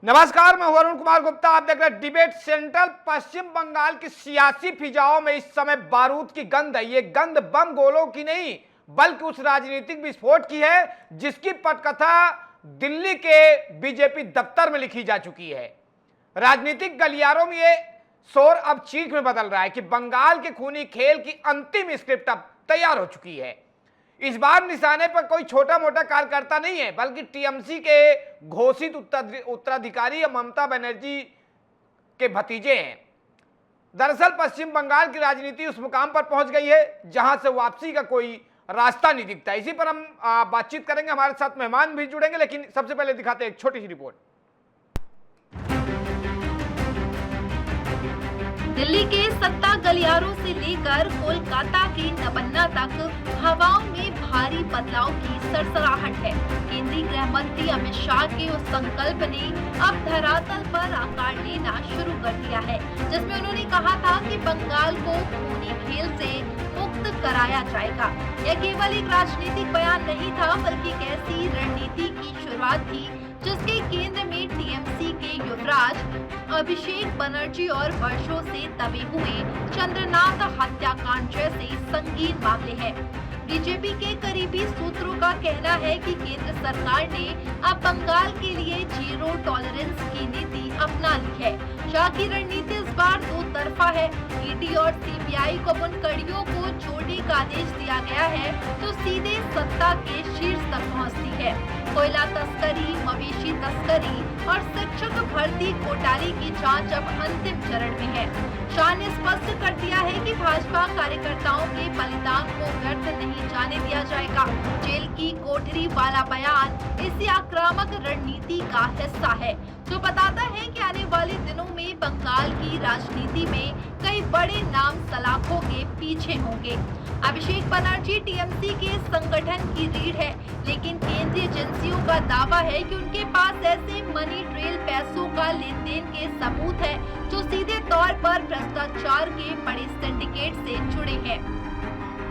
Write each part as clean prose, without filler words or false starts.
नमस्कार, मैं वरुण कुमार गुप्ता। आप देख रहे हैं डिबेट सेंट्रल। पश्चिम बंगाल की सियासी फिजाओं में इस समय बारूद की गंध है। ये गंध बम गोलों की नहीं बल्कि उस राजनीतिक विस्फोट की है जिसकी पटकथा दिल्ली के बीजेपी दफ्तर में लिखी जा चुकी है। राजनीतिक गलियारों में ये शोर अब चीख में बदल रहा है कि बंगाल के खूनी खेल की अंतिम स्क्रिप्ट अब तैयार हो चुकी है। इस बार निशाने पर कोई छोटा मोटा कार्यकर्ता नहीं है बल्कि टीएमसी के घोषित उत्तराधिकारी ममता बनर्जी के भतीजे हैं। दरअसल पश्चिम बंगाल की राजनीति उस मुकाम पर पहुंच गई है जहां से वापसी का कोई रास्ता नहीं दिखता। इसी पर हम बातचीत करेंगे। हमारे साथ मेहमान भी जुड़ेंगे, लेकिन सबसे पहले दिखाते हैं एक छोटी सी रिपोर्ट। दिल्ली के सत्ता गलियारों से लेकर कोलकाता के नबन्ना तक हवाओं में भारी बदलाव की सरसराहट है। केंद्रीय गृह मंत्री अमित शाह के उस संकल्प ने अब धरातल पर आकार लेना शुरू कर दिया है, जिसमें उन्होंने कहा था कि बंगाल को खूनी खेल से मुक्त कराया जाएगा। यह केवल एक राजनीतिक बयान नहीं था बल्कि एक ऐसी रणनीति की शुरुआत थी जिसके केंद्र में टीएमसी के युवराज अभिषेक बनर्जी और वर्षों से दबे हुए चंद्रनाथ हत्याकांड जैसे संगीन मामले हैं। बीजेपी के करीबी सूत्रों का कहना है कि केंद्र सरकार ने अब बंगाल के लिए जीरो टॉलरेंस की नीति अपना ली है। शाह की रणनीति इस बार दो तरफा है। ईडी और सीबीआई को उन कड़ियों को छोड़ने का आदेश दिया गया है तो सीधे सत्ता के शीर्ष तक पहुंचती है। कोयला तस्करी, मवेशी तस्करी और शिक्षक भर्ती घोटाले की जांच अब अंतिम चरण में है। शाह ने स्पष्ट कर दिया है कि भाजपा कार्यकर्ताओं के बलिदान को व्यर्थ नहीं जाने दिया जाएगा। जेल की कोठरी वाला बयान इसी आक्रामक रणनीति का हिस्सा है, जो बताता है कि आने वाले दिनों में बंगाल की राजनीति में कई बड़े नाम सलाखों के पीछे होंगे। अभिषेक बनर्जी टीएमसी के संगठन की रीढ़ है, लेकिन केंद्रीय एजेंसियों का दावा है कि उनके पास ऐसे मनी ट्रेल पैसों का लेन देन के सबूत है जो सीधे तौर पर भ्रष्टाचार के बड़े सिंडिकेट से जुड़े हैं।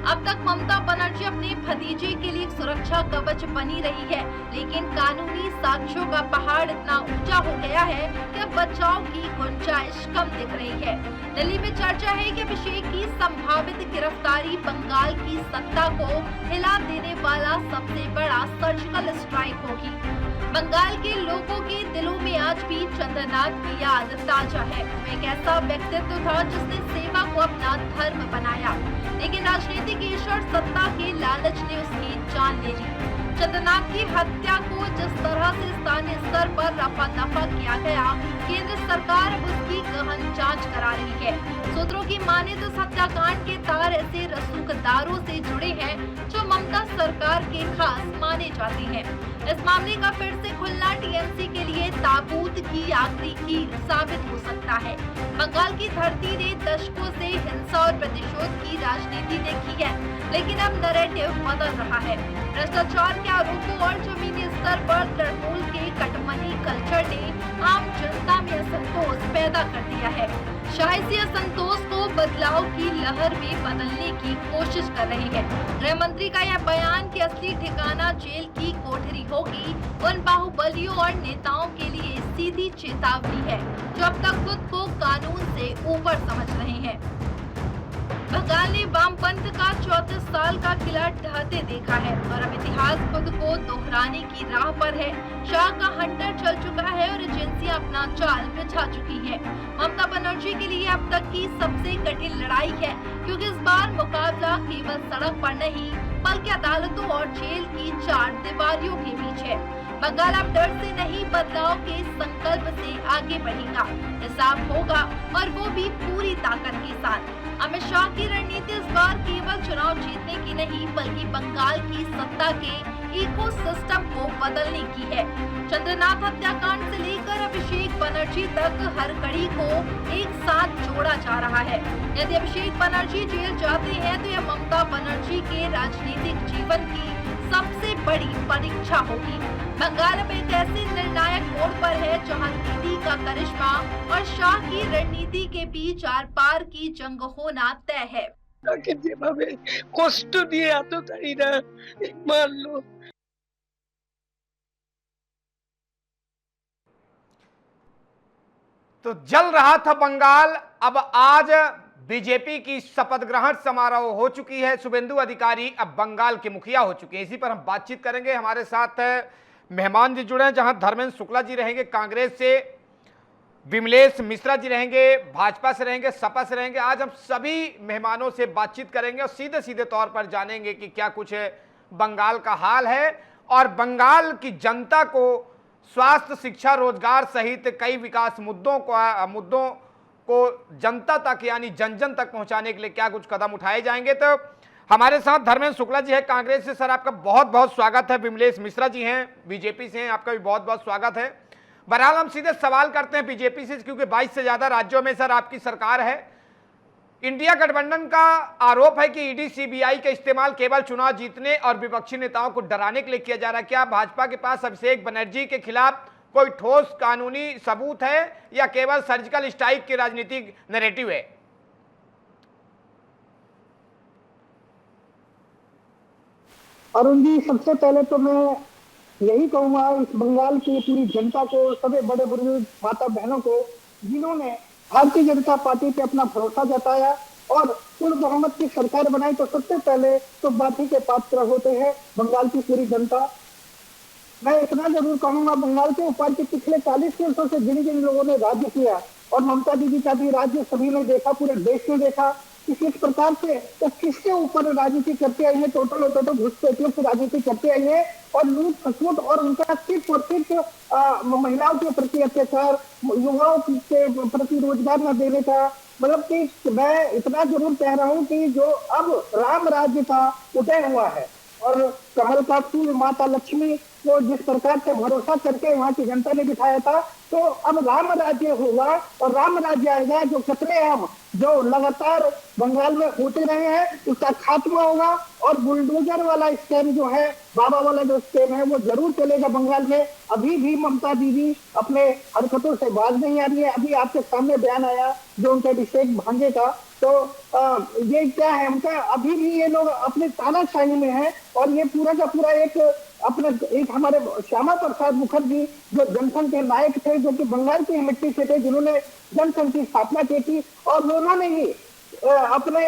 अब तक ममता बनर्जी अपने भतीजे के लिए सुरक्षा कवच बनी रही है, लेकिन कानूनी साक्ष्यों का पहाड़ इतना ऊंचा हो गया है कि अब बचाव की गुंजाइश कम दिख रही है। दिल्ली में चर्चा है कि अभिषेक की संभावित गिरफ्तारी बंगाल की सत्ता को हिला देने वाला सबसे बड़ा सर्जिकल स्ट्राइक होगी। बंगाल के लोगों के दिलों में आज भी चंद्रनाथ की याद ताजा है। वो एक ऐसा व्यक्तित्व था जिसने सेवा को अपना धर्म बनाया, लेकिन राजनीतिक ईश्वर सत्ता के लालच ने उसकी जान ले ली। चंद्रनाथ की हत्या को जिस तरह से स्थानीय स्तर पर रफा दफा किया गया, केंद्र सरकार अब उसकी गहन जांच करा रही है। सूत्रों की माने तो हत्याकांड के तार ऐसे रसूखदारों से जुड़े हैं जो ममता सरकार के खास माने जाते हैं। इस मामले का फिर से खुलना टीएमसी के लिए ताबूत की आखिरी कील साबित हो सकता है। बंगाल की धरती ने दशकों से हिंसा और प्रतिशोध की राजनीति देखी है, लेकिन अब नैरेटिव बदल रहा है। भ्रष्टाचार के आरोपों और जमीनी स्तर पर तृणमूल के कटमनी कल्चर ने आम जनता में असंतोष पैदा कर दिया है। शायद इसी असंतोष को बदलाव की लहर में बदलने की कोशिश कर रहे हैं। गृह मंत्री का यह बयान कि असली ठिकाना जेल की कोठरी होगी, उन बाहुबलियों और नेताओं के लिए सीधी चेतावनी है जो अब तक खुद को कानून से ऊपर समझ रहे हैं। बंगाल ने वामपंथ का 34 साल का किला ढहते देखा है और अब इतिहास खुद को दोहराने की राह पर है। शाह का हंटर चल चुका है और एजेंसियां अपना जाल बिछा चुकी है। ममता बनर्जी के लिए अब तक की सबसे कठिन लड़ाई है, क्योंकि इस बार मुकाबला केवल सड़क पर नहीं बल्कि अदालतों और जेल की चार दीवारियों के बीच है। बंगाल अब डर से नहीं बदलाव के संकल्प से आगे बढ़ेगा। हिसाब होगा और वो भी पूरी ताकत के साथ। अमित शाह की रणनीति इस बार केवल चुनाव जीतने की नहीं बल्कि बंगाल की सत्ता के इकोसिस्टम को बदलने की है। चंद्रनाथ हत्याकांड से लेकर अभिषेक बनर्जी तक हर कड़ी को एक साथ जोड़ा जा रहा है। यदि अभिषेक बनर्जी जेल जाते हैं तो यह ममता बनर्जी के राजनीतिक जीवन की सबसे बड़ी परीक्षा होगी। बंगाल अब एक ऐसे निर्णायक मोड़ पर है जहां दीदी का करिश्मा और शाह की रणनीति के बीच आर पार की जंग होना तय है। যেভাবে কষ্ট দিয়ে এতটাইরা মারলো। तो जल रहा था बंगाल, अब आज बीजेपी की शपथ ग्रहण समारोह हो चुकी है। शुभेंदु अधिकारी अब बंगाल के मुखिया हो चुके हैं। इसी पर हम बातचीत करेंगे। हमारे साथ मेहमान जी जुड़े हैं, जहां धर्मेंद्र शुक्ला जी रहेंगे कांग्रेस से, विमलेश मिश्रा जी रहेंगे भाजपा से, रहेंगे सपा से रहेंगे। आज हम सभी मेहमानों से बातचीत करेंगे और सीधे सीधे तौर पर जानेंगे कि क्या कुछ बंगाल का हाल है और बंगाल की जनता को स्वास्थ्य, शिक्षा, रोजगार सहित कई विकास मुद्दों को जनता तक यानी जन जन तक पहुंचाने के लिए क्या कुछ कदम उठाए जाएंगे। तो हमारे साथ धर्मेंद्र शुक्ला जी है कांग्रेस से, सर आपका बहुत बहुत स्वागत है। विमलेश मिश्रा जी हैं बीजेपी से हैं, आपका भी बहुत बहुत स्वागत है। बहरहाल हम सीधे सवाल करते हैं बीजेपी से, क्योंकि 22 से ज्यादा राज्यों में सर आपकी सरकार है। इंडिया गठबंधन का आरोप है कि ईडी सीबीआई का इस्तेमाल केवल चुनाव जीतने और विपक्षी नेताओं को डराने के लिए किया जा रहा है। क्या भाजपा के पास अभिषेक बनर्जी के खिलाफ कोई ठोस कानूनी सबूत है या केवल सर्जिकल स्ट्राइक की राजनीतिक नैरेटिव है? अरुण जी, सबसे पहले तो मैं यही कहूंगा इस बंगाल की पूरी जनता को, सभी बड़े बुजुर्ग माता बहनों को जिन्होंने भारतीय जनता पार्टी पे अपना भरोसा जताया और पूर्ण बहुमत की सरकार बनाई, तो सबसे पहले तो बाकी के पात्र होते हैं बंगाल की पूरी जनता। मैं इतना जरूर कहूंगा, बंगाल के ऊपर के पिछले 40 वर्षों से जिन जिन लोगों ने राज्य किया और ममता दीदी का भी राज्य सभी ने देखा, पूरे देश ने देखा कि किस प्रकार से तो किसके ऊपर राजनीति करते आई है, टोटल घुसपैठियों की राजनीति करते आई है और लूट खसोट और उनका सिर्फ और सिर्फ महिलाओं के प्रति अत्याचार, युवाओं के प्रति रोजगार न देने का। मतलब कि मैं इतना जरूर कह रहा हूँ कि जो अब राम राज्य का उदय हुआ है और कमल का फूल माता लक्ष्मी को जिस प्रकार से भरोसा करके वहां की जनता ने बिठाया था, तो अब राम राज्य होगा और राम राज्य आएगा। जो कतलेआम जो लगातार बंगाल में होते रहे हैं उसका खात्मा होगा और बुलडोजर वाला स्कैम जो है, बाबा वाला जो स्कैम है, वो जरूर चलेगा बंगाल में। अभी भी ममता दीदी अपने हरकतों से बाज नहीं आ रही है। अभी आपके सामने बयान आया जो उनके अभिषेक भांजे का, तो ये क्या है उनका, अभी भी ये लोग अपने तानाशाही में है और ये पूरा का पूरा एक हमारे श्यामा प्रसाद मुखर्जी जो जनसंघ के नायक थे, जो कि बंगाल की मिट्टी से थे, जिन्होंने जनसंघ की स्थापना की थी और उन्होंने ही अपने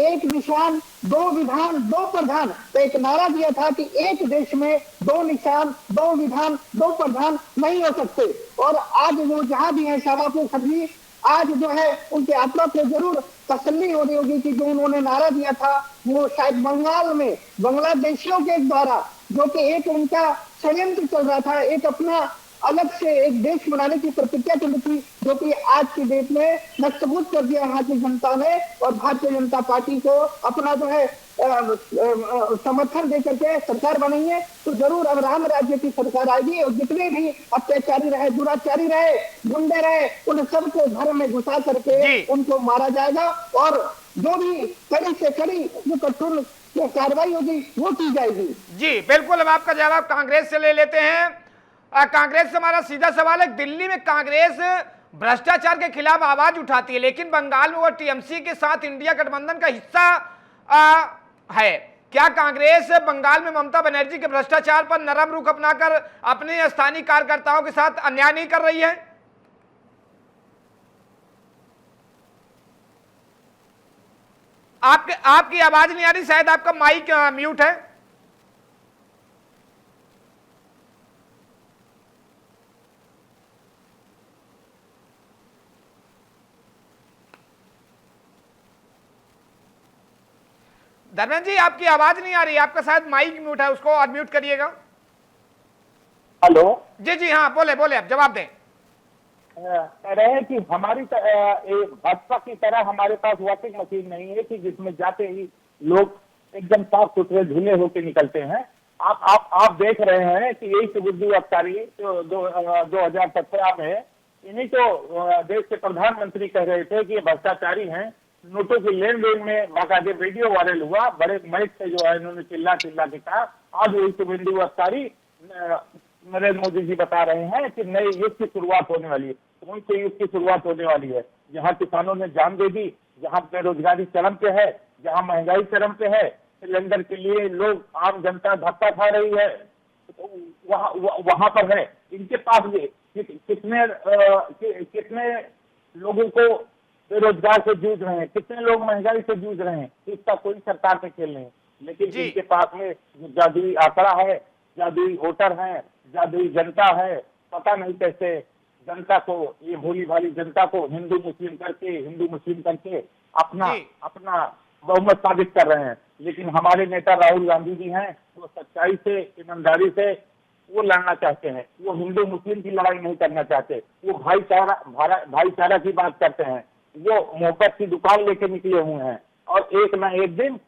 एक निशान दो विधान दो प्रधान तो एक नारा दिया था कि एक देश में दो निशान दो विधान दो प्रधान नहीं हो सकते। और आज वो जहां भी है श्यामा मुखर्जी, आज जो है उनकी आत्मा को जरूर तसल्ली हो रही होगी कि जो उन्होंने नारा दिया था वो शायद बंगाल में बांग्लादेशियों के द्वारा, जो कि एक उनका षड्यंत्र चल रहा था, एक अपना अलग से एक देश बनाने की प्रतिज्ञा चली थी, जो कि आज की डेट में नष्टभूत कर दिया वहां की जनता ने और भारतीय जनता पार्टी को अपना जो है समर्थन दे करके सरकार बनाई है। तो जरूर अब राम राज्य की सरकार आएगी और जितने भी अत्याचारी रहे, दुराचारी रहे, गुंडे रहे, उन सबको घर में घुसा करके उनको मारा जाएगा और जो भी कड़ी से कड़ी जो कठोर कार्रवाई होगी वो की जाएगी। जी बिल्कुल, अब आपका जवाब कांग्रेस से ले लेते हैं। कांग्रेस से हमारा सीधा सवाल है, दिल्ली में कांग्रेस भ्रष्टाचार के खिलाफ आवाज उठाती है, लेकिन बंगाल में वो टीएमसी के साथ इंडिया गठबंधन का हिस्सा है। क्या कांग्रेस बंगाल में ममता बनर्जी के भ्रष्टाचार पर नरम रुख अपनाकर अपने स्थानीय कार्यकर्ताओं के साथ अन्याय नहीं कर रही है? आपकी आवाज नहीं आ रही, शायद आपका माइक म्यूट है। धर्मेंद्र जी, आपकी आवाज नहीं आ रही, आपका शायद माइक म्यूट है, उसको अनम्यूट करिएगा। हेलो जी जी हाँ, बोले बोले, आप जवाब दें। कह रहे हैं कि हमारी भाजपा की तरह हमारे पास वॉशिंग मशीन नहीं है कि जिसमें जाते ही लोग एकदम साफ सुथरे धुले होकर निकलते हैं। आप देख रहे हैं कि यही शुभेंदु अधिकारी 2017 में इन्हीं को देश के प्रधानमंत्री कह रहे थे कि ये भ्रष्टाचारी हैं। नोटों की लेन देन में बाकायदे वीडियो वायरल हुआ, बड़े माइक से जो है इन्होंने चिल्ला चिल्ला के कहा। आज वही शुभेंदु अधिकारी नरेंद्र मोदी जी बता रहे हैं कि नए युग की शुरुआत होने वाली है। कौन से युग की शुरुआत होने वाली है? जहां किसानों ने जान दे दी, जहां बेरोजगारी चरम पे है, जहां महंगाई चरम पे है, सिलेंडर के लिए लोग आम जनता धक्का खा रही है, तो वहां पर है। इनके पास भी कितने लोगों को बेरोजगार से जूझ रहे हैं, कितने लोग महंगाई से जूझ रहे हैं, इसका कोई सरकार पे खेल नहीं। लेकिन जी। इनके पास में जो जादुई आंकड़ा है, जादुई वोटर है, जादुई जनता है, पता नहीं कैसे जनता को, ये भोली भाली जनता को हिंदू मुस्लिम करके अपना जी। अपना बहुमत साबित कर रहे हैं। लेकिन हमारे नेता राहुल गांधी जी हैं, वो सच्चाई से, ईमानदारी से वो लड़ना चाहते हैं। वो हिंदू मुस्लिम की लड़ाई नहीं करना चाहते, वो भाईचारा की बात करते हैं। वो मोहब्बत की दुकान लेके निकले हुए हैं। और एक न एक दिन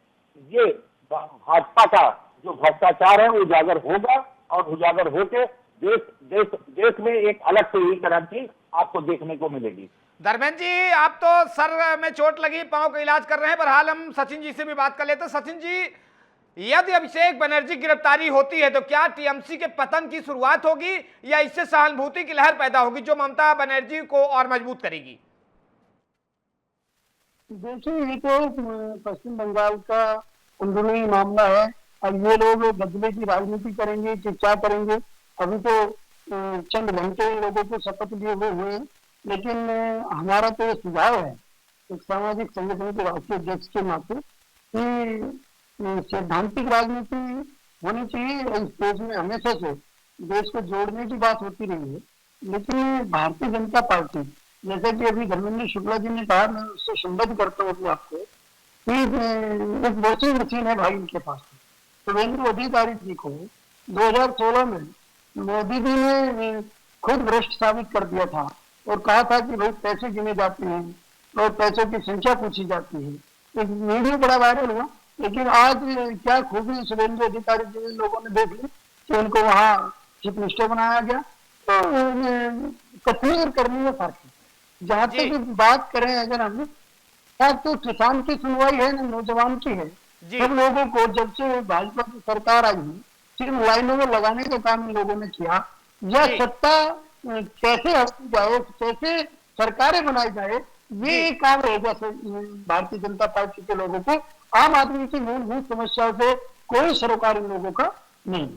ये भाजपा का जो भ्रष्टाचार है वो उजागर होगा, और उजागर होके देश में एक अलग से ही क्रांति आपको देखने को मिलेगी। धर्मेंद्र जी, आप तो सर में चोट लगी, पांव का इलाज कर रहे हैं। बहरहाल हम सचिन जी से भी बात कर लेते हैं। सचिन जी, यदि अभिषेक बनर्जी की गिरफ्तारी होती है तो क्या टीएमसी के पतन की शुरुआत होगी या इससे सहानुभूति की लहर पैदा होगी जो ममता बनर्जी को और मजबूत करेगी? देखिए, ये तो पश्चिम बंगाल का अंदरूनी मामला है। अब ये लोग बदले की राजनीति करेंगे कि क्या करेंगे, अभी तो चंद घंटे लोगों को शपथ लिए हुए हैं। लेकिन हमारा तो ये सुझाव है एक सामाजिक संगठन के राष्ट्रीय अध्यक्ष के नाते कि सैद्धांतिक राजनीति होनी चाहिए। इस देश में हमेशा से देश को जोड़ने की बात होती रही है। लेकिन भारतीय जनता पार्टी, जैसा कि अभी धर्मेंद्र शुक्ला जी ने कहा, मैं उससे संबद्ध करता हूँ अपने आपको कि एक वॉशिंग मशीन है भाई उनके पास। शुभेंदु अधिकारी जी को 2016 में मोदी जी ने खुद भ्रष्ट साबित कर दिया था और कहा था कि भाई पैसे गिने जाते हैं और पैसों की संख्या पूछी जाती है। एक वीडियो बड़ा वायरल हुआ। लेकिन आज क्या खूबी शुभेंदु अधिकारी जी लोगों ने देख ली कि उनको वहाँ चीफ मिनिस्टर बनाया गया। तो कथनी और करनी में फर्क है। जहाँ तक बात करें अगर हम, तो किसान की सुनवाई है ना नौजवान की है। सब लोगों को जब से भाजपा की सरकार आई है सिर्फ लाइनों में लगाने का काम इन लोगों ने किया। यह सत्ता कैसे हटती जाए, कैसे सरकारें बनाई जाए, ये काम रहेगा भारतीय जनता पार्टी के लोगों को। आम आदमी की मूलभूत समस्याओं से कोई सरोकार इन लोगों का नहीं।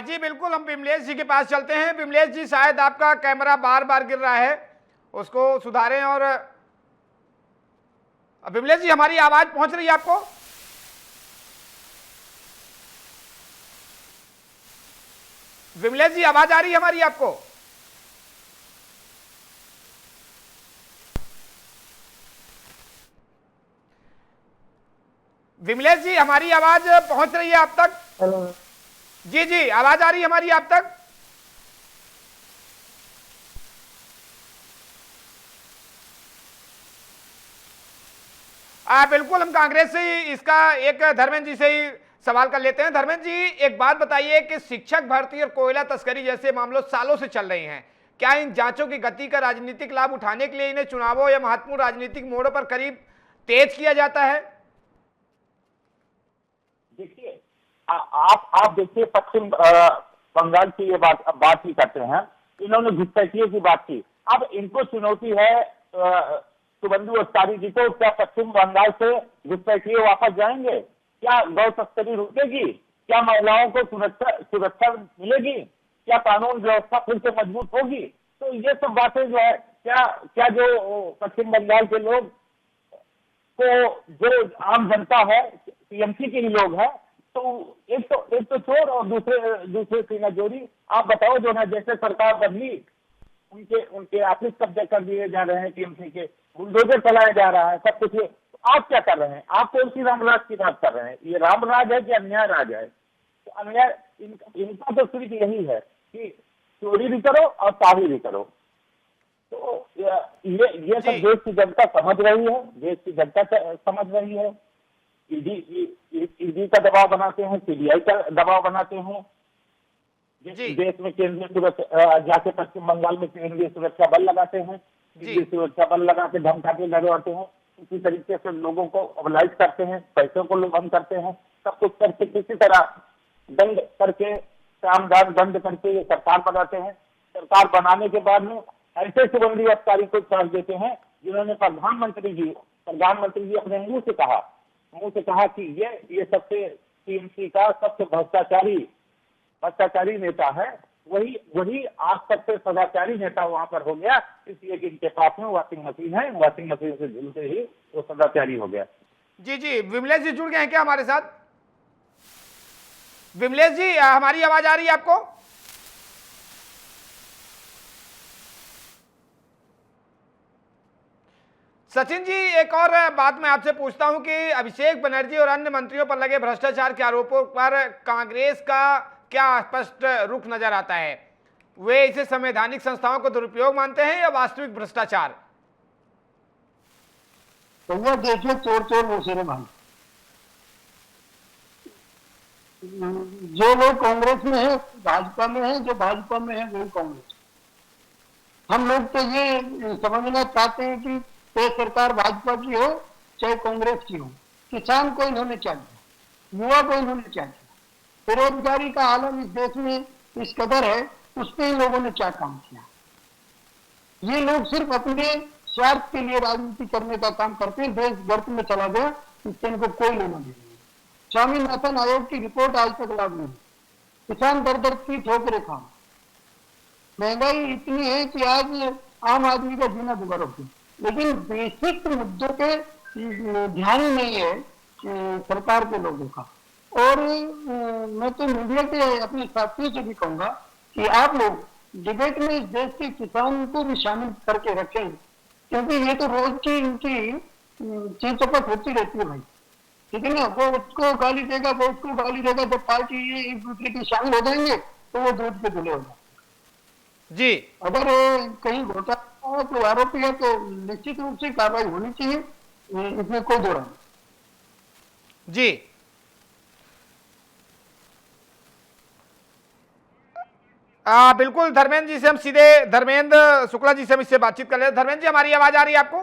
जी बिल्कुल, हम विमलेश जी के पास चलते हैं। विमलेश जी, शायद आपका कैमरा बार बार गिर रहा है, उसको सुधारें। और विमलेश जी, हमारी आवाज पहुंच रही है आपको? विमलेश जी, आवाज आ रही है हमारी आपको? विमलेश जी, हमारी आवाज पहुंच रही है आप तक? हेलो जी जी, आवाज आ रही है हमारी आप तक? बिल्कुल, हम कांग्रेस से ही इसका एक धर्मेंद्र जी से ही सवाल कर लेते हैं। धर्मेंद्र जी, एक बात बताइए कि शिक्षक भर्ती और कोयला तस्करी जैसे मामलों सालों से चल रही हैं, क्या इन जांचों की गति का राजनीतिक लाभ उठाने के लिए इन्हें चुनावों या महत्वपूर्ण राजनीतिक मोड़ों पर करीब तेज किया जाता है? देखिए, आप देखिए, पश्चिम बंगाल की ये बात ही करते हैं। इन्होंने घुसपैठियों की बात की। अब इनको चुनौती है शुभेंदु अधिकारी जी को, क्या पश्चिम बंगाल से घुसपैठिए वापस जाएंगे? क्या गौ तस्करी रुकेगी? क्या महिलाओं को सुरक्षा मिलेगी? क्या कानून व्यवस्था फिर से मजबूत होगी? तो ये सब बातें जो है, क्या जो पश्चिम बंगाल के लोग को, जो आम जनता है, टीएमसी के ही लोग हैं, तो एक तो चोर और दूसरे सीना जोड़ी। आप बताओ, जो है जैसे सरकार बदली उनके ऑफिस कब्जा कर दिए जा रहे हैं, टीएमसी के बुलडोजर चलाया जा रहा है, सब कुछ। तो आप क्या कर रहे हैं? आप कौन सी रामराज की बात कर रहे हैं? ये राम राज है कि अन्याय राज है? तो अन्याय इनका तो सिर्फ यही है कि चोरी भी करो और सावी भी करो। तो ये सब देश की जनता समझ रही है, देश की जनता समझ रही है। ईडी का दबाव बनाते हैं, सीबीआई का दबाव बनाते हैं। देश में केंद्रीय सुरक्षा, जाके पश्चिम बंगाल में केंद्रीय सुरक्षा बल लगाते हैं, केंद्रीय सुरक्षा बल लगा के धमका के लड़वाते हैं। इसी तरीके से लोगों को मोबिलाइज करते हैं, पैसों को लोभन करते हैं, सब कुछ करके किसी तरह दंड करके, कामकाज बंद करके ये सरकार बनाते हैं। सरकार बनाने के बाद में ऐसे शुभेंदु अधिकारी को चार्ज देते हैं जिन्होंने प्रधानमंत्री जी अपने मुंह से कहा कि ये सबसे टीएमसी का सबसे भ्रष्टाचारी नेता है। वही वही आज तक से सदाचारी नेता वहां पर हो गया, इसलिए कि इनके पास में वॉशिंग मशीन है, वॉशिंग मशीन से धुलते ही वो सदाचारी हो गया। जी जी, विमलेश जी जुड़ गए हैं क्या हमारे साथ? विमलेश जी, हमारी आवाज आ रही है आपको? सचिन जी, एक और बात मैं आपसे पूछता हूं कि अभिषेक बनर्जी और अन्य मंत्रियों पर लगे भ्रष्टाचार के आरोपों पर कांग्रेस का क्या स्पष्ट रुख नजर आता है? वे इसे संवैधानिक संस्थाओं को दुरुपयोग मानते हैं या वास्तविक भ्रष्टाचार? तो वो देखिए, चोर चोर मुशेरे भाई, जो लोग कांग्रेस में है भाजपा में है, जो भाजपा में है वही कांग्रेस। हम लोग तो ये समझना चाहते हैं कि चाहे सरकार भाजपा की हो चाहे कांग्रेस की हो, किसान को इन्होंने क्या दिया, युवा को इन्होंने क्या दिया, बेरोजगारी का आलम इस देश में इस कदर है, उसमें इन लोगों ने क्या काम किया। ये लोग सिर्फ अपने स्वार्थ के लिए राजनीति करने का काम करते हैं। देश गर्त में चला गया, इससे इनको कोई लेना देना नहीं। स्वामीनाथन आयोग की रिपोर्ट आज तक लागू है। किसान दर दर की ठोकरें खा, महंगाई इतनी है कि आज आम आदमी का जीना दुबारा हो, लेकिन बेसिक मुद्दों पे ध्यान नहीं है सरकार के लोगों का। और मैं तो मीडिया के अपने साथियों से भी कहूंगा कि आप लोग डिबेट में इस देश के किसान को भी शामिल करके रखें, क्योंकि ये तो रोज की इनकी चीचपट होती रहती है भाई, ठीक है ना। वो उसको गाली देगा, वो उसको गाली देगा, जब पार्टी ये एक दूसरे की शामिल हो जाएंगे तो वो दूध के धुले हो जाएंगे जी। अगर कहीं घोटाला हो तो आरोपी है तो निश्चित रूप से कार्रवाई होनी चाहिए, इसमें कोई दो राय नहीं। जी, बिल्कुल। धर्मेंद्र जी से हम सीधे, धर्मेंद्र शुक्ला जी से हम इससे बातचीत कर रहे हैं। धर्मेंद्र जी, हमारी आवाज आ रही है आपको?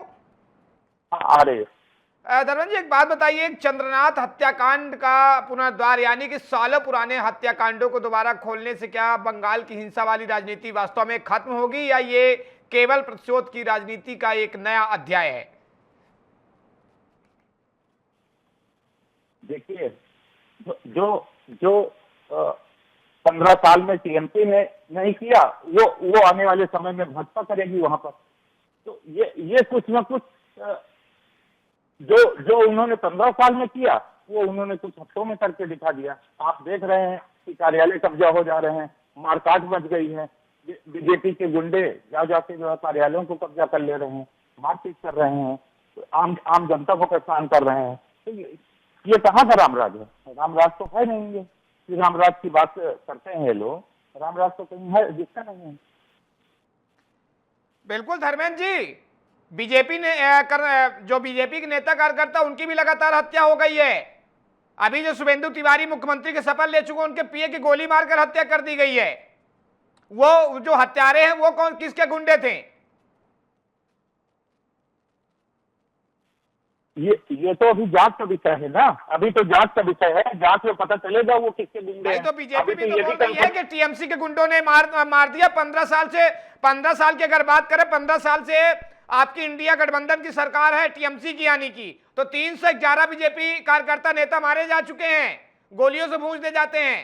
आ रही है। धर्मेंद्र जी, एक बात बताइए, चंद्रनाथ हत्याकांड का पुनर्द्वार यानी कि सालों पुराने हत्याकांडों को दोबारा खोलने से क्या बंगाल की हिंसा वाली राजनीति वास्तव में खत्म होगी या ये केवल प्रतिशोध की राजनीति का एक नया अध्याय है? देखिए, जो जो 15 साल में टीएमसी ने नहीं किया, वो आने वाले समय में भाजपा करेगी वहां पर। तो ये कुछ न कुछ जो उन्होंने 15 साल में किया, वो उन्होंने कुछ हफ्तों में करके दिखा दिया। आप देख रहे हैं कि कार्यालय कब्जा हो जा रहे हैं, मारकाट मच गई है, बीजेपी के गुंडे जाके जो है कार्यालयों को कब्जा कर ले रहे हैं, मारपीट कर रहे हैं, तो आम जनता को परेशान कर रहे हैं। तो ये कहाँ का रामराज है? रामराज तो है नहीं। ये रामराज की बात करते हैं ये लोग, रामराज तो कहीं है जिसका नहीं है। बिल्कुल धर्मेंद्र जी, बीजेपी ने जो बीजेपी के नेता कार्यकर्ता उनकी भी लगातार हत्या हो गई है। अभी जो शुभेंदु तिवारी मुख्यमंत्री के शपथ ले चुके, उनके पीए की गोली मारकर हत्या कर दी गई है। वो जो हत्यारे हैं वो कौन, किसके गुंडे थे? ये तो अभी जांच का विषय है ना, अभी तो जांच का विषय है, जांच में पता चलेगा वो किसके गुंडे हैं। तो बीजेपी भी तो बोल रही है कि टीएमसी के गुंडों ने मार दिया। 15 साल की अगर बात करें, 15 साल से आपकी इंडिया गठबंधन की सरकार है, टीएमसी की यानी की, तो 311 बीजेपी कार्यकर्ता नेता मारे जा चुके हैं, गोलियों से भूंज दे जाते हैं।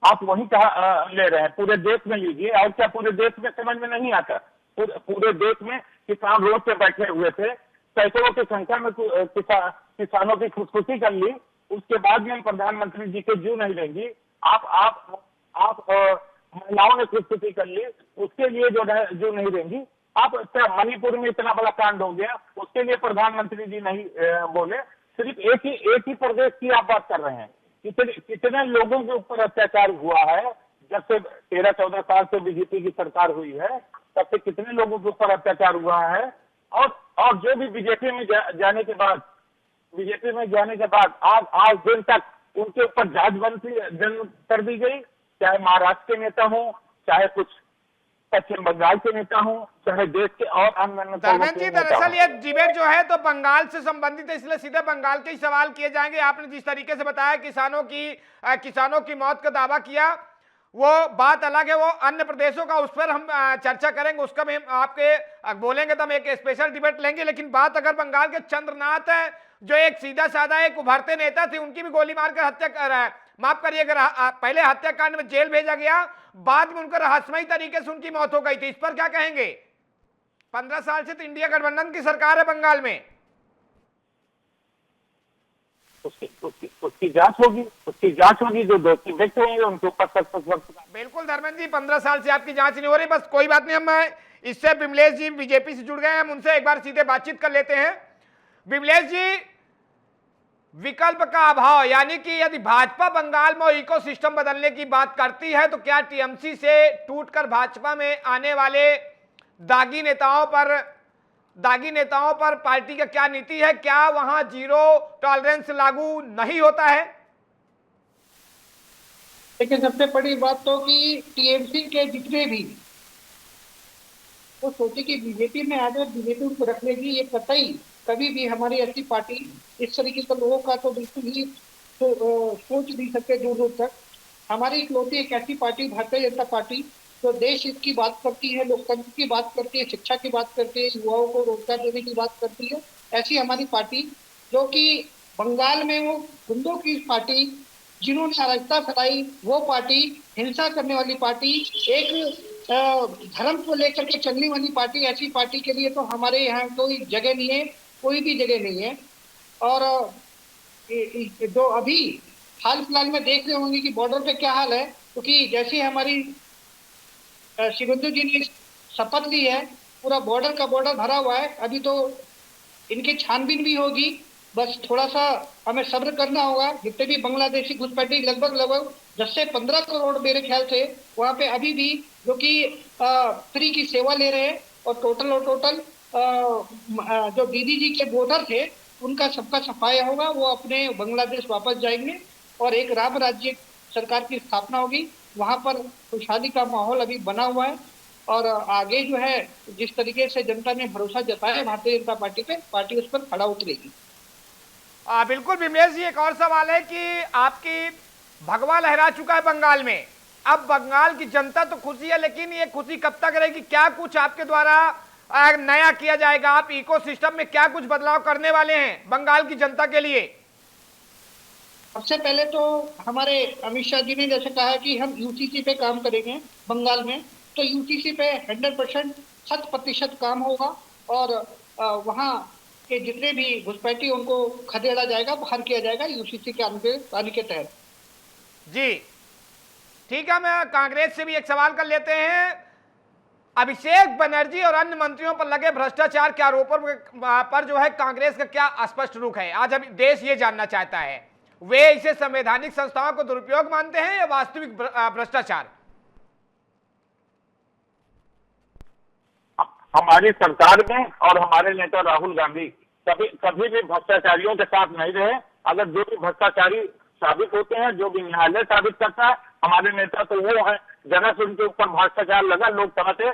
आप वही कहा ले रहे हैं, पूरे देश में लीजिए, और क्या पूरे देश में समझ में नहीं आता? पूरे देश में किसान रोड पे बैठे हुए थे, सैकड़ों की संख्या में किसानों की खुदकुशी कर ली, उसके बाद में प्रधानमंत्री जी के जू नहीं रहेंगी। आप महिलाओं ने खुदकुशी कर ली, उसके लिए जो नहीं रहेंगी। आप मणिपुर में इतना बड़ा कांड हो गया, उसके लिए प्रधानमंत्री जी नहीं बोले। सिर्फ एक ही प्रदेश की आप बात कर रहे हैं। कितने लोगों के ऊपर अत्याचार हुआ है जब से 13-14 साल से बीजेपी की सरकार हुई है, तब से कितने लोगों के ऊपर अत्याचार हुआ है। और जो भी बीजेपी में जाने के बाद आज दिन तक उनके ऊपर जांचबंदी कर दी गई, चाहे महाराष्ट्र के नेता हो, चाहे कुछ पश्चिम बंगाल के नेता हो, चाहे देश के और अन्य। धर्मेंद्र जी, दरअसल ये डिबेट जो है तो बंगाल से संबंधित है, इसलिए सीधे बंगाल के ही सवाल किए जाएंगे। आपने जिस तरीके से बताया किसानों की मौत का दावा किया, वो बात अलग है, वो अन्य प्रदेशों का, उस पर हम चर्चा करेंगे, उसका भी हम आपके बोलेंगे तो हम एक स्पेशल डिबेट लेंगे। लेकिन बात अगर बंगाल के चंद्रनाथ है, जो एक सीधा साधा एक उभरते नेता थे, उनकी भी गोली मारकर हत्या कर रहा है, माफ करिएगा, पहले हत्याकांड में जेल भेजा गया, बाद में उनका रहस्यमयी तरीके से उनकी मौत हो गई थी। इस पर क्या कहेंगे? 15 साल से तो इंडिया गठबंधन की सरकार है बंगाल में। उसकी जांच होगी, जो दोषी व्यक्ति होंगे उनके ऊपर सख्त। बिल्कुल धर्मेंद्र जी, 15 साल से आपकी जांच नहीं हो रही, बस कोई बात नहीं, हम इससे विमलेश जी बीजेपी से जुड़ गए हैं, हम उनसे एक बार सीधे बातचीत कर लेते हैं। विमलेश जी, विकल्प का अभाव, यानी कि यदि भाजपा बंगाल में इकोसिस्टम बदलने की बात करती है, तो क्या टीएमसी से टूटकर भाजपा में आने वाले दागी नेताओं पर पार्टी का क्या नीति है? क्या वहां जीरो टॉलरेंस लागू नहीं होता है? देखिए, सबसे बड़ी बात तो कि टीएमसी के जितने भी वो सोचे कि बीजेपी में आ जाए, बीजेपी उनको रख लेगी, ये कतई कभी भी हमारी ऐसी पार्टी इस तरीके के लोगों का तो बिल्कुल ही सोच नहीं सकते दूर दूर तक। हमारी इकलौती एक ऐसी पार्टी भारतीय जनता पार्टी जो देश हित की बात करती है, लोकतंत्र की बात करती है, शिक्षा की बात करती है, युवाओं को रोजगार देने की बात करती है, ऐसी हमारी पार्टी, जो कि बंगाल में वो गुंडों की पार्टी, जिन्होंने अराजकता फैलाई, वो पार्टी, हिंसा करने वाली पार्टी, एक धर्म को लेकर के चलने वाली पार्टी, ऐसी पार्टी के लिए तो हमारे यहाँ कोई जगह नहीं है, कोई भी जगह नहीं है। और जो अभी हाल फिलहाल में देख रहे होंगे कि बॉर्डर पे क्या हाल है, क्योंकि जैसे हमारी शिवंदु जी ने शपथ ली है, पूरा बॉर्डर का बॉर्डर भरा हुआ है, अभी तो इनकी छानबीन भी होगी, बस थोड़ा सा हमें सब्र करना होगा। जितने भी बांग्लादेशी घुसपैठी लगभग 10 से 15 करोड़ मेरे ख्याल से वहाँ पे अभी भी जो कि फ्री की सेवा ले रहे हैं, और टोटल जो दीदी जी के वोटर थे उनका सबका सफाया होगा, वो अपने बांग्लादेश वापस जाएंगे और एक राम राज्य सरकार की स्थापना होगी। वहाँ पर खुशहाली का माहौल अभी बना हुआ है, और आगे जो है जिस तरीके से जनता ने भरोसा जताया भारतीय जनता पार्टी पे, पार्टी उस पर खड़ा उतरेगी। बिल्कुल विमलेश जी, एक और सवाल है कि आपकी भगवा लहरा चुका है बंगाल में, अब बंगाल की जनता तो खुशी है, लेकिन ये खुशी कब तक रहेगी? क्या कुछ आपके द्वारा नया किया जाएगा? आप इकोसिस्टम में क्या कुछ बदलाव करने वाले हैं बंगाल की जनता के लिए? सबसे पहले तो हमारे अमित शाह जी ने जैसे कहा कि हम यूसीसी पे काम करेंगे बंगाल में, तो यूसीसी पे 100% 100% काम होगा, और वहाँ के जितने भी घुसपैठी उनको खदेड़ा जाएगा, बाहर किया जाएगा यूसीसी के आने के तहत। जी ठीक है, मैं कांग्रेस से भी एक सवाल कर लेते हैं। अभिषेक बनर्जी और अन्य मंत्रियों पर लगे भ्रष्टाचार के आरोपों पर जो है कांग्रेस का क्या स्पष्ट रुख है? आज अभी देश ये जानना चाहता है, वे इसे संवैधानिक संस्थाओं को दुरुपयोग मानते हैं या वास्तविक भ्रष्टाचार? हमारी सरकार में और हमारे नेता राहुल गांधी कभी भी भ्रष्टाचारियों के साथ नहीं रहे। अगर जो भी भ्रष्टाचारी साबित होते हैं, जो भी न्यायालय साबित करता है, हमारे नेता तो वो है, जगह से उनके ऊपर भ्रष्टाचार लगा, लोग तरह से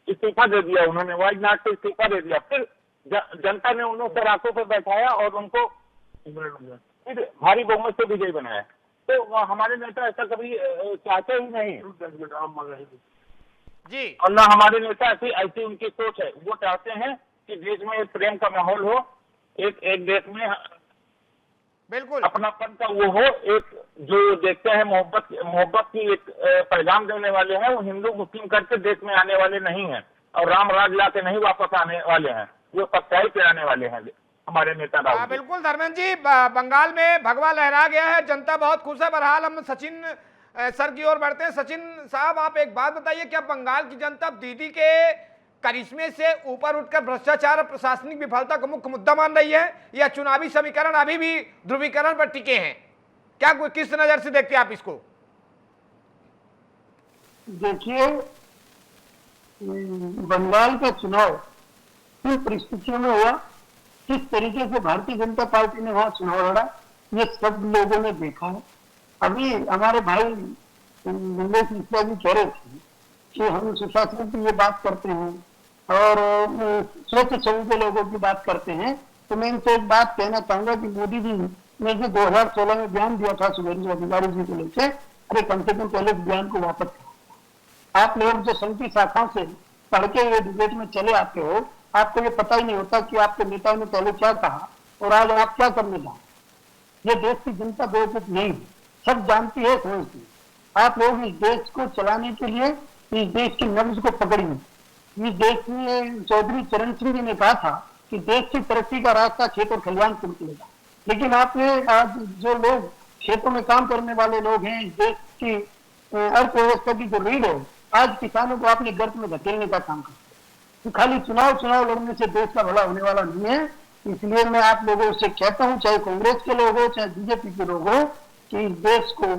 इस्तीफा दे दिया, उन्होंने वाइनाड से इस्तीफा दे दिया, फिर जनता ने उन लोग को रातों पर बैठाया और उनको भारी बहुमत से विजयी बनाया। तो हमारे नेता ऐसा कभी चाहते ही नहीं जी, और ना हमारे नेता ऐसी उनकी सोच है। वो चाहते हैं कि देश में एक प्रेम का माहौल हो, एक देश में बिल्कुल अपनापन का वो हो, एक जो देखते हैं मोहब्बत की एक पैगाम देने वाले हैं। वो हिंदू मुस्लिम करके देश में आने वाले नहीं हैं, और राम राज ला के नहीं वापस आने वाले हैं, वो सच्चाई पे आने वाले हैं हमारे नेता राहुल। बिल्कुल धर्मेंद्र जी, बंगाल में भगवा लहरा गया है, जनता बहुत खुश है। बहरहाल हम सचिन सर की ओर बढ़ते हैं। सचिन साहब, आप एक बात बताइए, क्या बंगाल की जनता दीदी के करिश्मे से ऊपर उठकर भ्रष्टाचार और प्रशासनिक विफलता को मुख्य मुद्दा मान रही है, या चुनावी समीकरण अभी भी ध्रुवीकरण पर टिके हैं? क्या किस नजर से देखते हैं आप इसको? देखिए, बंगाल का चुनाव किन परिस्थितियों में हुआ, किस तरीके से भारतीय जनता पार्टी ने वहां चुनाव लड़ा, ये सब लोगों ने देखा है। अभी हमारे भाई मंगेश मिश्रा जी कह रहे थे कि हम सुशासन की ये बात करते हैं और स्वच्छ छवि के लोगों की बात करते हैं, तो मैं इनसे एक बात कहना चाहूंगा कि मोदी जी ने जो 2016 में बयान दिया था शुभेंदु अधिकारी जी को लेकर, अरे कम से कम पहले बयान को वापस करो। आप लोग जो संघ की शाखाओं से पढ़ के ये डिबेट में चले आते हो, आपको ये पता ही नहीं होता कि आपके नेताओं ने पहले क्या कहा और आज आप क्या करने जा। ये देश की जनता बेवकूफ नहीं है, सब जानती है, समझती है। आप लोग इस देश को चलाने के लिए इस देश की नब्ज को पकड़िए। इस देश में चौधरी चरण सिंह जी ने कहा था कि देश की तरक्की का रास्ता खेत और खलिहान से निकलेगा, लेकिन आपने आज जो लोग खेतों में काम करने वाले लोग हैं, इस देश की अर्थव्यवस्था की जो रीढ़ है, आज किसानों को आपने गर्त में धकेलने का काम किया। तो खाली चुनाव लड़ने से देश का भला होने वाला नहीं है। इसलिए मैं आप लोगों से कहता हूं, चाहे कांग्रेस के लोग हो चाहे बीजेपी के लोग हो, कि इस देश को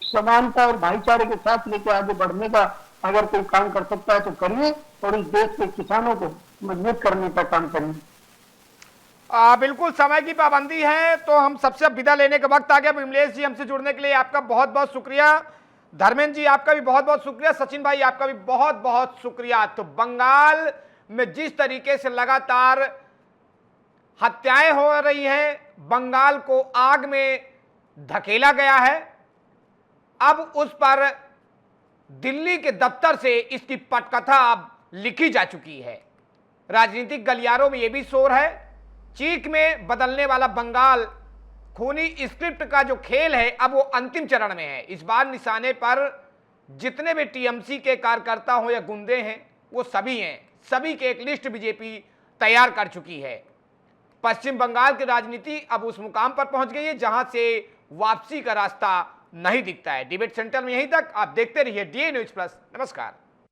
समानता और भाईचारे के साथ लेकर आगे बढ़ने का अगर कोई काम कर सकता है तो करिए और इस देश के किसानों को मजबूत करने का काम करिए। बिल्कुल, समय की पाबंदी है तो हम सबसे अब विदा लेने का वक्त आ गया। विमलेश जी, हमसे जुड़ने के लिए आपका बहुत बहुत शुक्रिया। धर्मेंद्र जी, आपका भी बहुत बहुत शुक्रिया। सचिन भाई, आपका भी बहुत बहुत शुक्रिया। तो बंगाल में जिस तरीके से लगातार हत्याएं हो रही हैं, बंगाल को आग में धकेला गया है, अब उस पर दिल्ली के दफ्तर से इसकी पटकथा अब लिखी जा चुकी है। राजनीतिक गलियारों में यह भी शोर है, चीख में बदलने वाला बंगाल खूनी स्क्रिप्ट का जो खेल है अब वो अंतिम चरण में है। इस बार निशाने पर जितने भी टीएमसी के कार्यकर्ता हो या गुंडे हैं वो सभी हैं, सभी के एक लिस्ट बीजेपी तैयार कर चुकी है। पश्चिम बंगाल की राजनीति अब उस मुकाम पर पहुंच गई है जहां से वापसी का रास्ता नहीं दिखता है। डिबेट सेंटर में यहीं तक। आप देखते रहिए डीए न्यूज प्लस। नमस्कार।